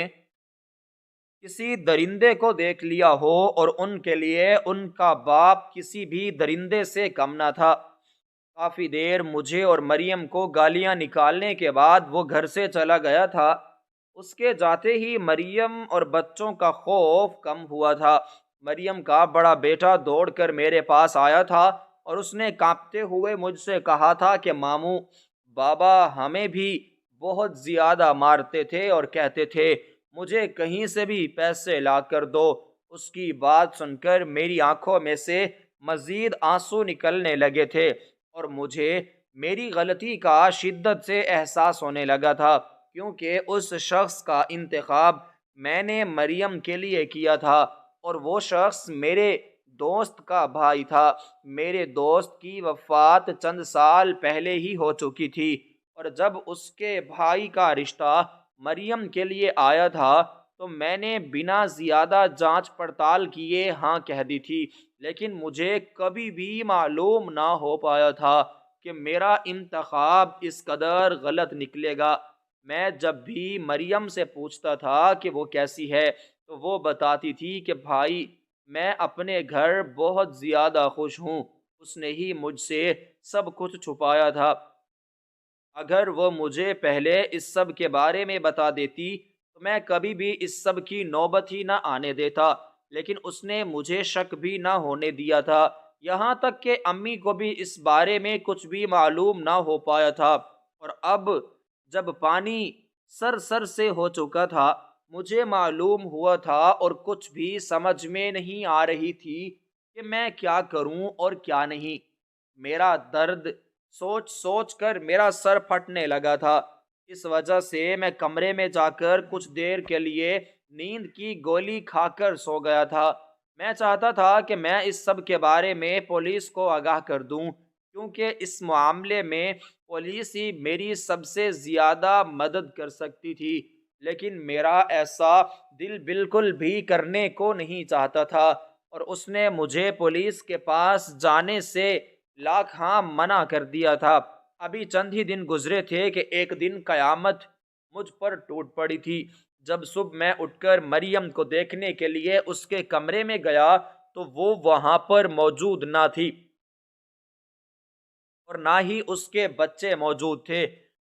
کسی درندے کو دیکھ لیا ہو، اور ان کے لیے ان کا باپ کسی بھی درندے سے کم نہ تھا۔ کافی دیر مجھے اور مریم کو گالیاں نکالنے کے بعد وہ گھر سے چلا گیا تھا۔ اس کے جاتے ہی مریم اور بچوں کا خوف کم ہوا تھا۔ مریم کا بڑا بیٹا دوڑ کر میرے پاس آیا تھا، اور اس نے کانپتے ہوئے مجھ سے کہا تھا کہ ماموں، بابا ہمیں بھی بہت زیادہ مارتے تھے اور کہتے تھے مجھے کہیں سے بھی پیسے لا کر دو۔ اس کی بات سن کر میری آنکھوں میں سے مزید آنسو نکلنے لگے تھے، اور مجھے میری غلطی کا شدت سے احساس ہونے لگا تھا، کیونکہ اس شخص کا انتخاب میں نے مریم کے لیے کیا تھا، اور وہ شخص میرے دوست کا بھائی تھا۔ میرے دوست کی وفات چند سال پہلے ہی ہو چکی تھی، اور جب اس کے بھائی کا رشتہ مریم کے لیے آیا تھا تو میں نے بنا زیادہ جانچ پڑتال کیے ہاں کہہ دی تھی، لیکن مجھے کبھی بھی معلوم نہ ہو پایا تھا کہ میرا انتخاب اس قدر غلط نکلے گا۔ میں جب بھی مریم سے پوچھتا تھا کہ وہ کیسی ہے تو وہ بتاتی تھی کہ بھائی میں اپنے گھر بہت زیادہ خوش ہوں، اس نے ہی مجھ سے سب کچھ چھپایا تھا۔ اگر وہ مجھے پہلے اس سب کے بارے میں بتا دیتی تو میں کبھی بھی اس سب کی نوبت ہی نہ آنے دیتا، لیکن اس نے مجھے شک بھی نہ ہونے دیا تھا، یہاں تک کہ امی کو بھی اس بارے میں کچھ بھی معلوم نہ ہو پایا تھا۔ اور اب جب پانی سر سر سے ہو چکا تھا، مجھے معلوم ہوا تھا اور کچھ بھی سمجھ میں نہیں آ رہی تھی کہ میں کیا کروں اور کیا نہیں۔ میرا درد سوچ سوچ کر میرا سر پھٹنے لگا تھا۔ اس وجہ سے میں کمرے میں جا کر کچھ دیر کے لیے نیند کی گولی کھا کر سو گیا تھا۔ میں چاہتا تھا کہ میں اس سب کے بارے میں پولیس کو آگاہ کر دوں، کیونکہ اس معاملے میں پولیس ہی میری سب سے زیادہ مدد کر سکتی تھی، لیکن میرا ایسا دل بالکل بھی کرنے کو نہیں چاہتا تھا، اور اس نے مجھے پولیس کے پاس جانے سے لاکھ ہاں منع کر دیا تھا۔ ابھی چند ہی دن گزرے تھے کہ ایک دن قیامت مجھ پر ٹوٹ پڑی تھی۔ جب صبح میں اٹھ کر مریم کو دیکھنے کے لیے اس کے کمرے میں گیا تو وہ وہاں پر موجود نہ تھی، اور نہ ہی اس کے بچے موجود تھے۔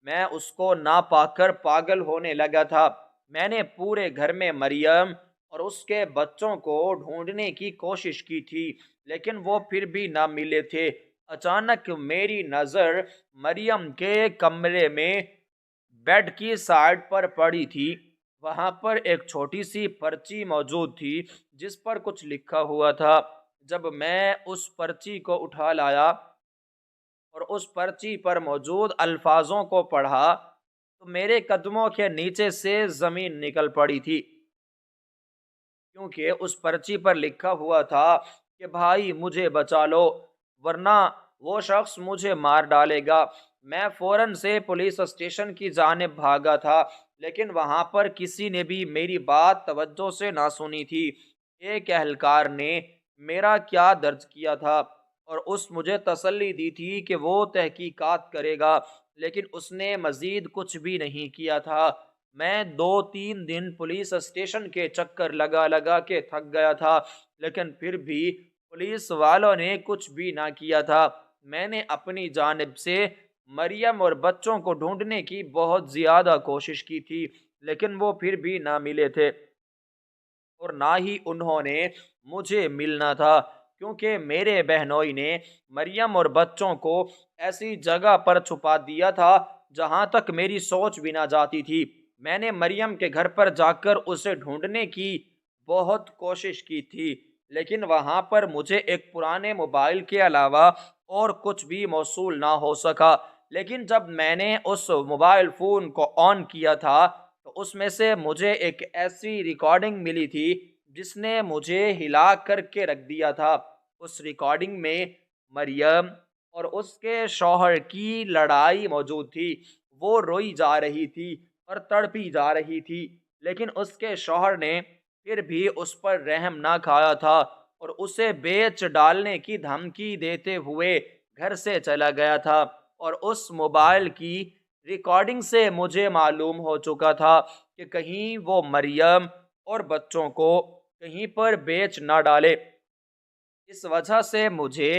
میں اس کو نہ پا کر پاگل ہونے لگا تھا۔ میں نے پورے گھر میں مریم اور اس کے بچوں کو ڈھونڈنے کی کوشش کی تھی، لیکن وہ پھر بھی نہ ملے تھے۔ اچانک میری نظر مریم کے کمرے میں بیڈ کی سائڈ پر پڑی تھی۔ وہاں پر ایک چھوٹی سی پرچی موجود تھی جس پر کچھ لکھا ہوا تھا۔ جب میں اس پرچی کو اٹھا لایا اور اس پرچی پر موجود الفاظوں کو پڑھا تو میرے قدموں کے نیچے سے زمین نکل پڑی تھی، کیونکہ اس پرچی پر لکھا ہوا تھا کہ بھائی مجھے بچا لو ورنہ وہ شخص مجھے مار ڈالے گا۔ میں فوراً سے پولیس اسٹیشن کی جانب بھاگا تھا، لیکن وہاں پر کسی نے بھی میری بات توجہ سے نہ سنی تھی۔ ایک اہلکار نے میرا کیا درج کیا تھا اور اس مجھے تسلی دی تھی کہ وہ تحقیقات کرے گا، لیکن اس نے مزید کچھ بھی نہیں کیا تھا۔ میں 2-3 دن پولیس اسٹیشن کے چکر لگا لگا کے تھک گیا تھا، لیکن پھر بھی پولیس والوں نے کچھ بھی نہ کیا تھا۔ میں نے اپنی جانب سے مریم اور بچوں کو ڈھونڈنے کی بہت زیادہ کوشش کی تھی، لیکن وہ پھر بھی نہ ملے تھے، اور نہ ہی انہوں نے مجھے ملنا تھا، کیونکہ میرے بہنوئی نے مریم اور بچوں کو ایسی جگہ پر چھپا دیا تھا جہاں تک میری سوچ بھی نہ جاتی تھی۔ میں نے مریم کے گھر پر جا کر اسے ڈھونڈنے کی بہت کوشش کی تھی، لیکن وہاں پر مجھے ایک پرانے موبائل کے علاوہ اور کچھ بھی موصول نہ ہو سکا۔ لیکن جب میں نے اس موبائل فون کو آن کیا تھا تو اس میں سے مجھے ایک ایسی ریکارڈنگ ملی تھی جس نے مجھے ہلا کر کے رکھ دیا تھا۔ اس ریکارڈنگ میں مریم اور اس کے شوہر کی لڑائی موجود تھی۔ وہ روئی جا رہی تھی اور تڑپی جا رہی تھی، لیکن اس کے شوہر نے پھر بھی اس پر رحم نہ کھایا تھا اور اسے بیچ ڈالنے کی دھمکی دیتے ہوئے گھر سے چلا گیا تھا۔ اور اس موبائل کی ریکارڈنگ سے مجھے معلوم ہو چکا تھا کہ کہیں وہ مریم اور بچوں کو کہیں پر بیچ نہ ڈالے۔ اس وجہ سے مجھے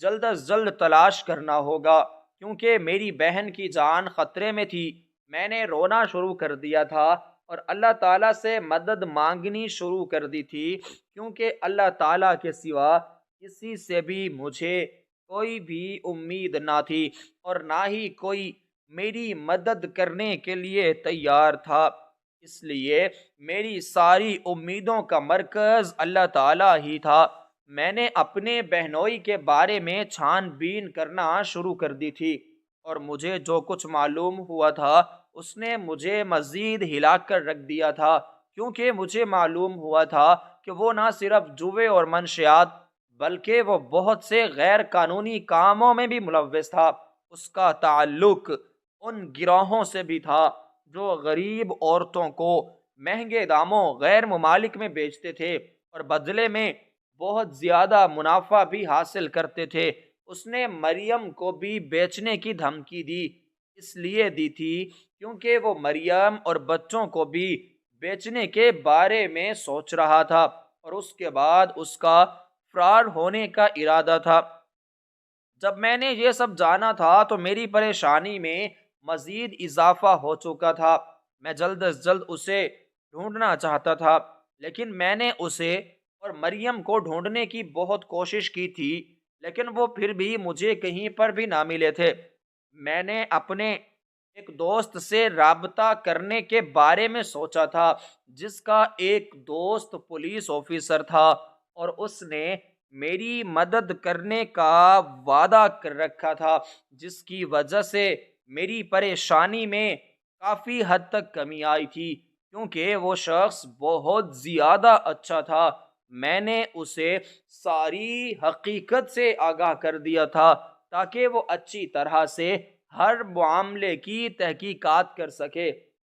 جلد از جلد تلاش کرنا ہوگا، کیونکہ میری بہن کی جان خطرے میں تھی۔ میں نے رونا شروع کر دیا تھا اور اللہ تعالیٰ سے مدد مانگنی شروع کر دی تھی، کیونکہ اللہ تعالیٰ کے سوا کسی سے بھی مجھے کوئی بھی امید نہ تھی اور نہ ہی کوئی میری مدد کرنے کے لیے تیار تھا۔ اس لیے میری ساری امیدوں کا مرکز اللہ تعالیٰ ہی تھا۔ میں نے اپنے بہنوئی کے بارے میں چھان بین کرنا شروع کر دی تھی، اور مجھے جو کچھ معلوم ہوا تھا اس نے مجھے مزید ہلا کر رکھ دیا تھا، کیونکہ مجھے معلوم ہوا تھا کہ وہ نہ صرف جوئے اور منشیات بلکہ وہ بہت سے غیر قانونی کاموں میں بھی ملوث تھا۔ اس کا تعلق ان گروہوں سے بھی تھا جو غریب عورتوں کو مہنگے داموں غیر ممالک میں بیچتے تھے اور بدلے میں بہت زیادہ منافع بھی حاصل کرتے تھے۔ اس نے مریم کو بھی بیچنے کی دھمکی دی، اس لیے دی تھی کیونکہ وہ مریم اور بچوں کو بھی بیچنے کے بارے میں سوچ رہا تھا اور اس کے بعد اس کا فرار ہونے کا ارادہ تھا۔ جب میں نے یہ سب جانا تھا تو میری پریشانی میں مزید اضافہ ہو چکا تھا۔ میں جلد از جلد اسے ڈھونڈنا چاہتا تھا، لیکن میں نے اسے اور مریم کو ڈھونڈنے کی بہت کوشش کی تھی، لیکن وہ پھر بھی مجھے کہیں پر بھی نہ ملے تھے۔ میں نے اپنے ایک دوست سے رابطہ کرنے کے بارے میں سوچا تھا، جس کا ایک دوست پولیس آفیسر تھا اور اس نے میری مدد کرنے کا وعدہ کر رکھا تھا، جس کی وجہ سے میری پریشانی میں کافی حد تک کمی آئی تھی، کیونکہ وہ شخص بہت زیادہ اچھا تھا۔ میں نے اسے ساری حقیقت سے آگاہ کر دیا تھا تاکہ وہ اچھی طرح سے ہر معاملے کی تحقیقات کر سکے،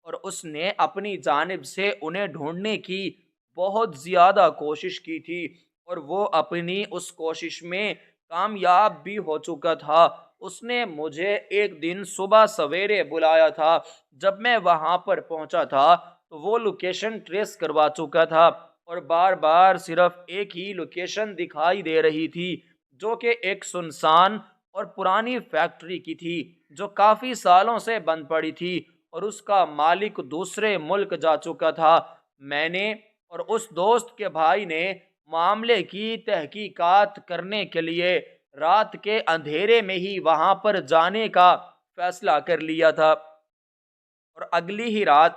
اور اس نے اپنی جانب سے انہیں ڈھونڈنے کی بہت زیادہ کوشش کی تھی، اور وہ اپنی اس کوشش میں کامیاب بھی ہو چکا تھا۔ اس نے مجھے ایک دن صبح سویرے بلایا تھا۔ جب میں وہاں پر پہنچا تھا تو وہ لوکیشن ٹریس کروا چکا تھا، اور بار بار صرف ایک ہی لوکیشن دکھائی دے رہی تھی، جو کہ ایک سنسان اور پرانی فیکٹری کی تھی جو کافی سالوں سے بند پڑی تھی، اور اس کا مالک دوسرے ملک جا چکا تھا۔ میں نے اور اس دوست کے بھائی نے معاملے کی تحقیقات کرنے کے لیے رات کے اندھیرے میں ہی وہاں پر جانے کا فیصلہ کر لیا تھا، اور اگلی ہی رات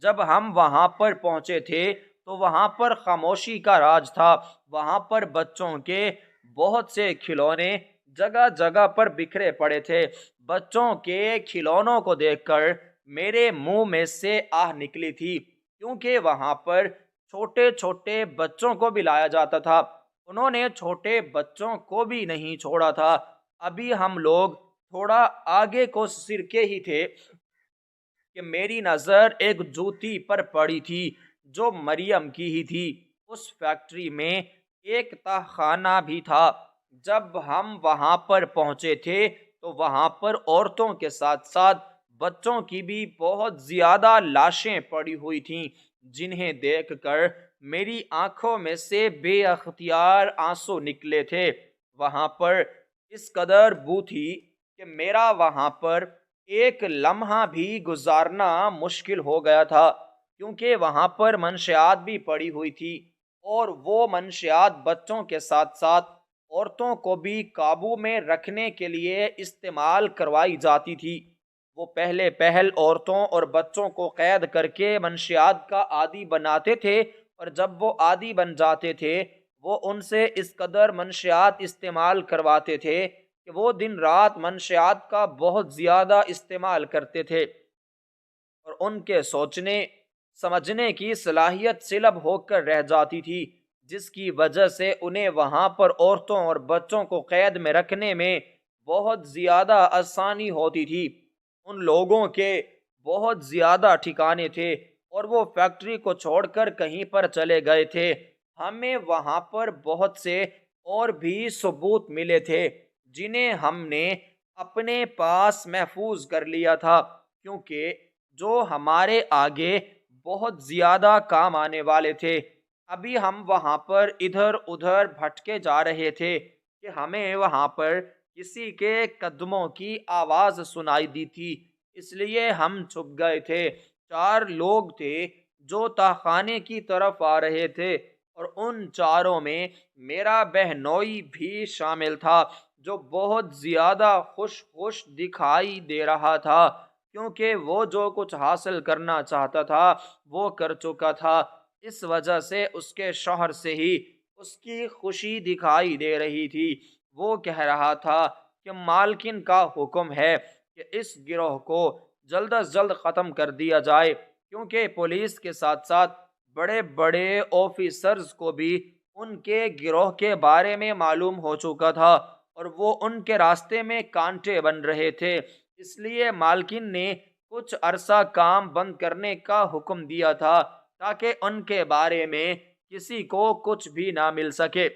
جب ہم وہاں پر پہنچے تھے تو وہاں پر خاموشی کا راج تھا۔ وہاں پر بچوں کے بہت سے کھلونے جگہ جگہ پر بکھرے پڑے تھے۔ بچوں کے کھلونوں کو دیکھ کر میرے منہ میں سے آہ نکلی تھی، کیونکہ وہاں پر چھوٹے چھوٹے بچوں کو بھی لایا جاتا تھا۔ انہوں نے چھوٹے بچوں کو بھی نہیں چھوڑا تھا۔ ابھی ہم لوگ تھوڑا آگے کو سر کے ہی تھے کہ میری نظر ایک جوتی پر پڑی تھی جو مریم کی ہی تھی۔ اس فیکٹری میں ایک تہ خانہ بھی تھا۔ جب ہم وہاں پر پہنچے تھے تو وہاں پر عورتوں کے ساتھ ساتھ بچوں کی بھی بہت زیادہ لاشیں پڑی ہوئی تھیں، جنہیں دیکھ کر میری آنکھوں میں سے بے اختیار آنسو نکلے تھے۔ وہاں پر اس قدر بو تھی کہ میرا وہاں پر ایک لمحہ بھی گزارنا مشکل ہو گیا تھا، کیونکہ وہاں پر منشیات بھی پڑی ہوئی تھی، اور وہ منشیات بچوں کے ساتھ ساتھ عورتوں کو بھی قابو میں رکھنے کے لیے استعمال کروائی جاتی تھی۔ وہ پہلے پہل عورتوں اور بچوں کو قید کر کے منشیات کا عادی بناتے تھے، اور جب وہ عادی بن جاتے تھے وہ ان سے اس قدر منشیات استعمال کرواتے تھے کہ وہ دن رات منشیات کا بہت زیادہ استعمال کرتے تھے، اور ان کے سوچنے سمجھنے کی صلاحیت سلب ہو کر رہ جاتی تھی، جس کی وجہ سے انہیں وہاں پر عورتوں اور بچوں کو قید میں رکھنے میں بہت زیادہ آسانی ہوتی تھی۔ ان لوگوں کے بہت زیادہ ٹھکانے تھے، اور وہ فیکٹری کو چھوڑ کر کہیں پر چلے گئے تھے۔ ہمیں وہاں پر بہت سے اور بھی ثبوت ملے تھے جنہیں ہم نے اپنے پاس محفوظ کر لیا تھا، کیونکہ جو ہمارے آگے بہت زیادہ کام آنے والے تھے۔ ابھی ہم وہاں پر ادھر ادھر بھٹکے جا رہے تھے کہ ہمیں وہاں پر کسی کے قدموں کی آواز سنائی دی تھی، اس لیے ہم چھپ گئے تھے۔ 4 لوگ تھے جو تہخانے کی طرف آ رہے تھے، اور ان چاروں میں میرا بہنوئی بھی شامل تھا، جو بہت زیادہ خوش دکھائی دے رہا تھا، کیونکہ وہ جو کچھ حاصل کرنا چاہتا تھا وہ کر چکا تھا۔ اس وجہ سے اس کے شوہر سے ہی اس کی خوشی دکھائی دے رہی تھی۔ وہ کہہ رہا تھا کہ مالکن کا حکم ہے کہ اس گروہ کو جلد از جلد ختم کر دیا جائے، کیونکہ پولیس کے ساتھ ساتھ بڑے بڑے آفیسرز کو بھی ان کے گروہ کے بارے میں معلوم ہو چکا تھا، اور وہ ان کے راستے میں کانٹے بن رہے تھے۔ اس لیے مالکن نے کچھ عرصہ کام بند کرنے کا حکم دیا تھا، تاکہ ان کے بارے میں کسی کو کچھ بھی نہ مل سکے۔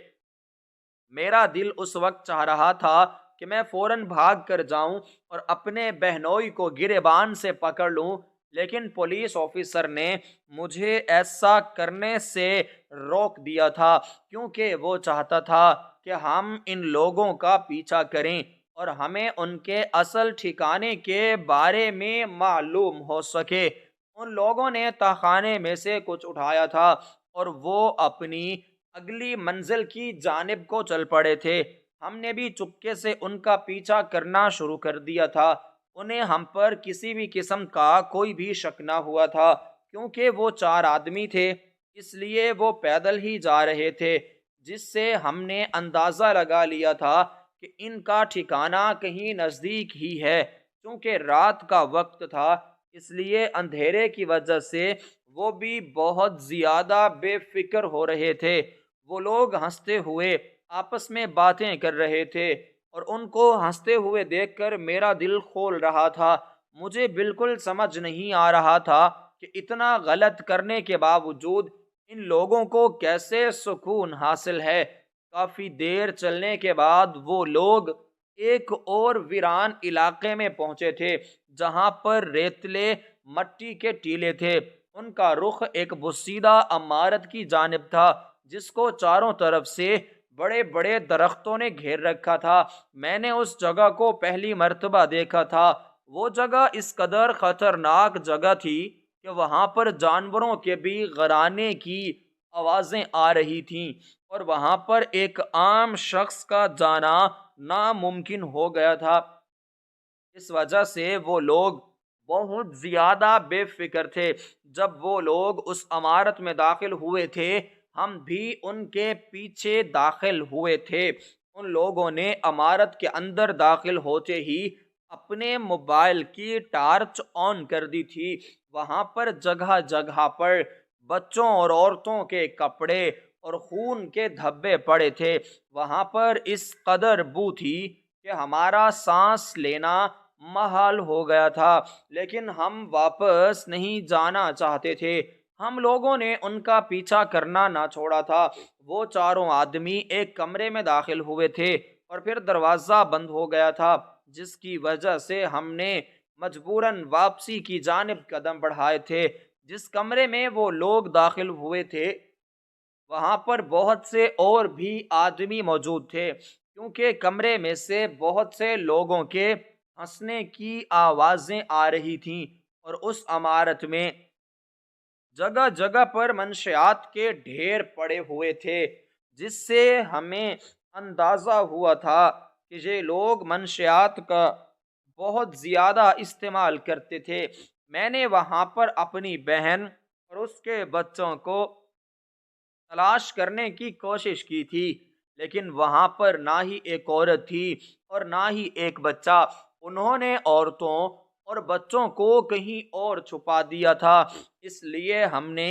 میرا دل اس وقت چاہ رہا تھا کہ میں فوراً بھاگ کر جاؤں اور اپنے بہنوئی کو گریبان سے پکڑ لوں، لیکن پولیس آفیسر نے مجھے ایسا کرنے سے روک دیا تھا، کیونکہ وہ چاہتا تھا کہ ہم ان لوگوں کا پیچھا کریں اور ہمیں ان کے اصل ٹھکانے کے بارے میں معلوم ہو سکے۔ ان لوگوں نے تہخانے میں سے کچھ اٹھایا تھا، اور وہ اپنی اگلی منزل کی جانب کو چل پڑے تھے۔ ہم نے بھی چپکے سے ان کا پیچھا کرنا شروع کر دیا تھا۔ انہیں ہم پر کسی بھی قسم کا کوئی بھی شک نہ ہوا تھا، کیونکہ وہ 4 آدمی تھے، اس لیے وہ پیدل ہی جا رہے تھے، جس سے ہم نے اندازہ لگا لیا تھا کہ ان کا ٹھکانہ کہیں نزدیک ہی ہے۔ چونکہ رات کا وقت تھا، اس لیے اندھیرے کی وجہ سے وہ بھی بہت زیادہ بے فکر ہو رہے تھے۔ وہ لوگ ہنستے ہوئے آپس میں باتیں کر رہے تھے۔ اور ان کو ہنستے ہوئے دیکھ کر میرا دل کھول رہا تھا۔ مجھے بالکل سمجھ نہیں آ رہا تھا کہ اتنا غلط کرنے کے باوجود ان لوگوں کو کیسے سکون حاصل ہے۔ کافی دیر چلنے کے بعد وہ لوگ ایک اور ویران علاقے میں پہنچے تھے جہاں پر ریتلے مٹی کے ٹیلے تھے۔ ان کا رخ ایک بسیدہ عمارت کی جانب تھا جس کو چاروں طرف سے بڑے بڑے درختوں نے گھیر رکھا تھا۔ میں نے اس جگہ کو پہلی مرتبہ دیکھا تھا۔ وہ جگہ اس قدر خطرناک جگہ تھی کہ وہاں پر جانوروں کے بھی غرانے کی آوازیں آ رہی تھیں اور وہاں پر ایک عام شخص کا جانا ناممکن ہو گیا تھا۔ اس وجہ سے وہ لوگ بہت زیادہ بے فکر تھے۔ جب وہ لوگ اس عمارت میں داخل ہوئے تھے ہم بھی ان کے پیچھے داخل ہوئے تھے۔ ان لوگوں نے عمارت کے اندر داخل ہوتے ہی اپنے موبائل کی ٹارچ آن کر دی تھی۔ وہاں پر جگہ جگہ پر بچوں اور عورتوں کے کپڑے اور خون کے دھبے پڑے تھے۔ وہاں پر اس قدر بو تھی کہ ہمارا سانس لینا محال ہو گیا تھا، لیکن ہم واپس نہیں جانا چاہتے تھے۔ ہم لوگوں نے ان کا پیچھا کرنا نہ چھوڑا تھا۔ وہ چاروں آدمی ایک کمرے میں داخل ہوئے تھے اور پھر دروازہ بند ہو گیا تھا، جس کی وجہ سے ہم نے مجبوراً واپسی کی جانب قدم بڑھائے تھے۔ جس کمرے میں وہ لوگ داخل ہوئے تھے وہاں پر بہت سے اور بھی آدمی موجود تھے، کیونکہ کمرے میں سے بہت سے لوگوں کے ہنسنے کی آوازیں آ رہی تھیں اور اس عمارت میں جگہ جگہ پر منشیات کے ڈھیر پڑے ہوئے تھے، جس سے ہمیں اندازہ ہوا تھا کہ یہ لوگ منشیات کا بہت زیادہ استعمال کرتے تھے۔ میں نے وہاں پر اپنی بہن اور اس کے بچوں کو تلاش کرنے کی کوشش کی تھی، لیکن وہاں پر نہ ہی ایک عورت تھی اور نہ ہی ایک بچہ۔ انہوں نے عورتوں اور بچوں کو کہیں اور چھپا دیا تھا، اس لیے ہم نے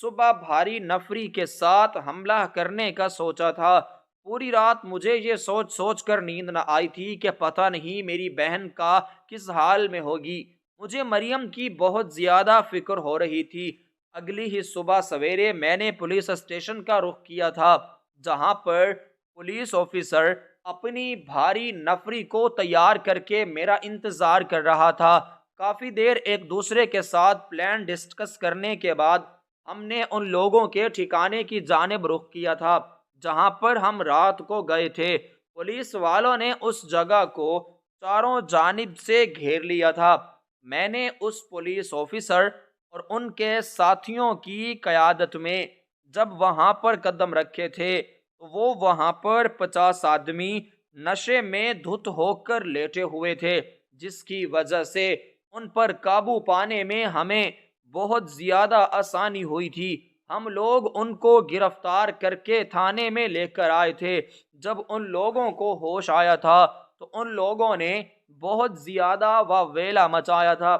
صبح بھاری نفری کے ساتھ حملہ کرنے کا سوچا تھا۔ پوری رات مجھے یہ سوچ سوچ کر نیند نہ آئی تھی کہ پتہ نہیں میری بہن کا کس حال میں ہوگی۔ مجھے مریم کی بہت زیادہ فکر ہو رہی تھی۔ اگلی ہی صبح سویرے میں نے پولیس اسٹیشن کا رخ کیا تھا، جہاں پر پولیس آفیسر اپنی بھاری نفری کو تیار کر کے میرا انتظار کر رہا تھا۔ کافی دیر ایک دوسرے کے ساتھ پلان ڈسکس کرنے کے بعد ہم نے ان لوگوں کے ٹھکانے کی جانب رخ کیا تھا جہاں پر ہم رات کو گئے تھے۔ پولیس والوں نے اس جگہ کو چاروں جانب سے گھیر لیا تھا۔ میں نے اس پولیس آفیسر اور ان کے ساتھیوں کی قیادت میں جب وہاں پر قدم رکھے تھے تو وہ وہاں پر 50 آدمی نشے میں دھت ہو کر لیٹے ہوئے تھے، جس کی وجہ سے ان پر قابو پانے میں ہمیں بہت زیادہ آسانی ہوئی تھی۔ ہم لوگ ان کو گرفتار کر کے تھانے میں لے کر آئے تھے۔ جب ان لوگوں کو ہوش آیا تھا تو ان لوگوں نے بہت زیادہ واویلا مچایا تھا۔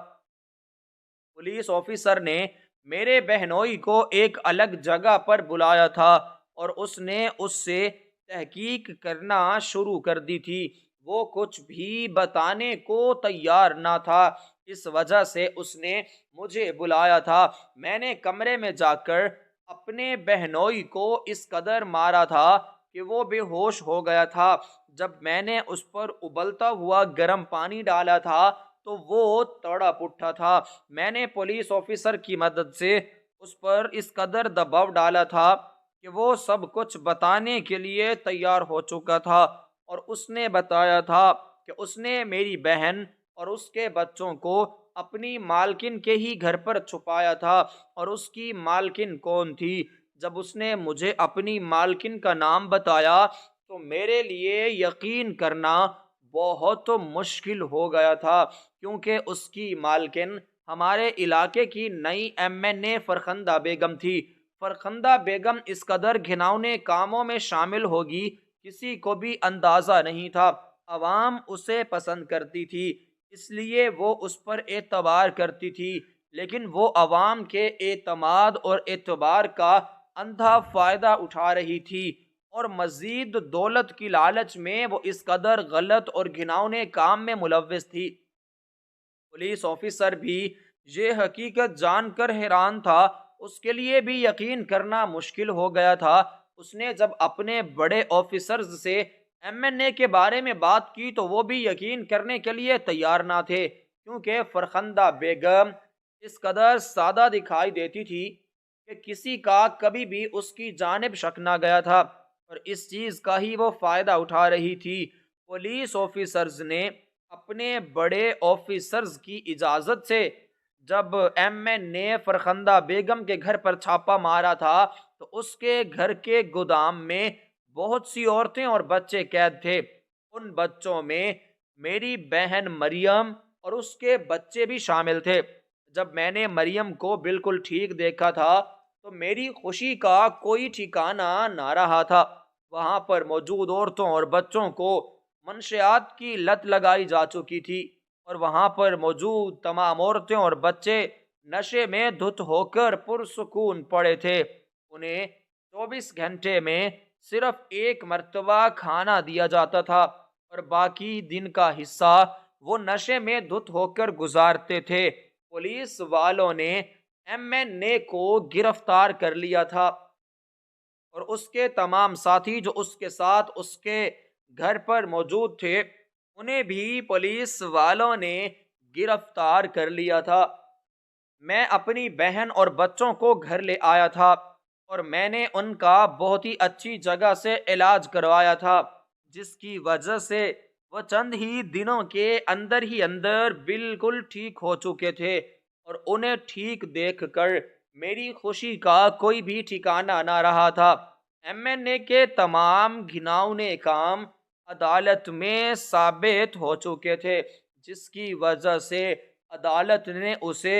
پولیس آفیسر نے میرے بہنوئی کو ایک الگ جگہ پر بلایا تھا اور اس نے اس سے تحقیق کرنا شروع کر دی تھی۔ وہ کچھ بھی بتانے کو تیار نہ تھا، اس وجہ سے اس نے مجھے بلایا تھا۔ میں نے کمرے میں جا کر اپنے بہنوئی کو اس قدر مارا تھا کہ وہ بے ہوش ہو گیا تھا۔ جب میں نے اس پر ابلتا ہوا گرم پانی ڈالا تھا تو وہ تڑپ اٹھا تھا۔ میں نے پولیس آفیسر کی مدد سے اس پر اس قدر دباؤ ڈالا تھا کہ وہ سب کچھ بتانے کے لیے تیار ہو چکا تھا، اور اس نے بتایا تھا کہ اس نے میری بہن اور اس کے بچوں کو اپنی مالکن کے ہی گھر پر چھپایا تھا۔ اور اس کی مالکن کون تھی؟ جب اس نے مجھے اپنی مالکن کا نام بتایا تو میرے لیے یقین کرنا بہت مشکل ہو گیا تھا، کیونکہ اس کی مالکن ہمارے علاقے کی نئی MNA فرخندہ بیگم تھی۔ فرخندہ بیگم اس قدر گھناؤنے کاموں میں شامل ہوگی کسی کو بھی اندازہ نہیں تھا۔ عوام اسے پسند کرتی تھی، اس لیے وہ اس پر اعتبار کرتی تھی، لیکن وہ عوام کے اعتماد اور اعتبار کا اندھا فائدہ اٹھا رہی تھی۔ اور مزید دولت کی لالچ میں وہ اس قدر غلط اور گھناؤنے کام میں ملوث تھی۔ پولیس آفیسر بھی یہ حقیقت جان کر حیران تھا، اس کے لیے بھی یقین کرنا مشکل ہو گیا تھا۔ اس نے جب اپنے بڑے آفیسرز سے ایم این اے کے بارے میں بات کی تو وہ بھی یقین کرنے کے لیے تیار نہ تھے، کیونکہ فرخندہ بیگم اس قدر سادہ دکھائی دیتی تھی کہ کسی کا کبھی بھی اس کی جانب شک نہ گیا تھا، اور اس چیز کا ہی وہ فائدہ اٹھا رہی تھی۔ پولیس آفیسرز نے اپنے بڑے آفیسرز کی اجازت سے جب ایم این اے فرخندہ بیگم کے گھر پر چھاپا مارا تھا تو اس کے گھر کے گودام میں بہت سی عورتیں اور بچے قید تھے۔ ان بچوں میں میری بہن مریم اور اس کے بچے بھی شامل تھے۔ جب میں نے مریم کو بالکل ٹھیک دیکھا تھا تو میری خوشی کا کوئی ٹھکانہ نہ رہا تھا۔ وہاں پر موجود عورتوں اور بچوں کو منشیات کی لت لگائی جا چکی تھی، اور وہاں پر موجود تمام عورتیں اور بچے نشے میں دھت ہو کر پرسکون پڑے تھے۔ انہیں 24 گھنٹے میں صرف ایک مرتبہ کھانا دیا جاتا تھا، اور باقی دن کا حصہ وہ نشے میں دھت ہو کر گزارتے تھے۔ پولیس والوں نے ایم این اے کو گرفتار کر لیا تھا، اور اس کے تمام ساتھی جو اس کے ساتھ اس کے گھر پر موجود تھے انہیں بھی پولیس والوں نے گرفتار کر لیا تھا۔ میں اپنی بہن اور بچوں کو گھر لے آیا تھا، اور میں نے ان کا بہت ہی اچھی جگہ سے علاج کروایا تھا، جس کی وجہ سے وہ چند ہی دنوں کے اندر ہی اندر بالکل ٹھیک ہو چکے تھے، اور انہیں ٹھیک دیکھ کر میری خوشی کا کوئی بھی ٹھکانہ نہ رہا تھا۔ ایم این اے کے تمام گھناؤنے کام عدالت میں ثابت ہو چکے تھے، جس کی وجہ سے عدالت نے اسے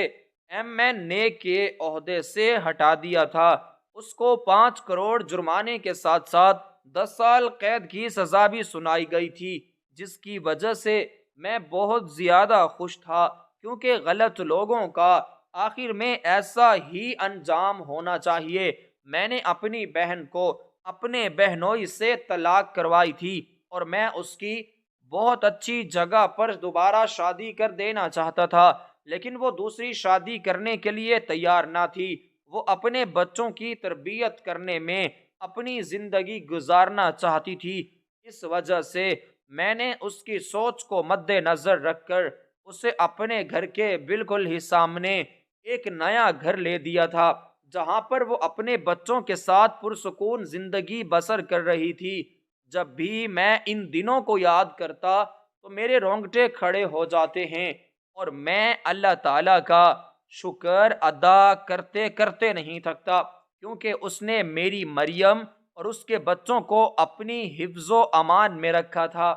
ایم این اے کے عہدے سے ہٹا دیا تھا۔ اس کو 5 کروڑ جرمانے کے ساتھ ساتھ 10 سال قید کی سزا بھی سنائی گئی تھی، جس کی وجہ سے میں بہت زیادہ خوش تھا، کیونکہ غلط لوگوں کا آخر میں ایسا ہی انجام ہونا چاہیے۔ میں نے اپنی بہن کو اپنے بہنوئی سے طلاق کروائی تھی، اور میں اس کی بہت اچھی جگہ پر دوبارہ شادی کر دینا چاہتا تھا، لیکن وہ دوسری شادی کرنے کے لیے تیار نہ تھی۔ وہ اپنے بچوں کی تربیت کرنے میں اپنی زندگی گزارنا چاہتی تھی۔ اس وجہ سے میں نے اس کی سوچ کو مد نظر رکھ کر اسے اپنے گھر کے بالکل ہی سامنے ایک نیا گھر لے دیا تھا، جہاں پر وہ اپنے بچوں کے ساتھ پرسکون زندگی بسر کر رہی تھی۔ جب بھی میں ان دنوں کو یاد کرتا تو میرے رونگٹے کھڑے ہو جاتے ہیں، اور میں اللہ تعالیٰ کا شکر ادا کرتے کرتے نہیں تھکتا، کیونکہ اس نے میری مریم اور اس کے بچوں کو اپنی حفظ و امان میں رکھا تھا۔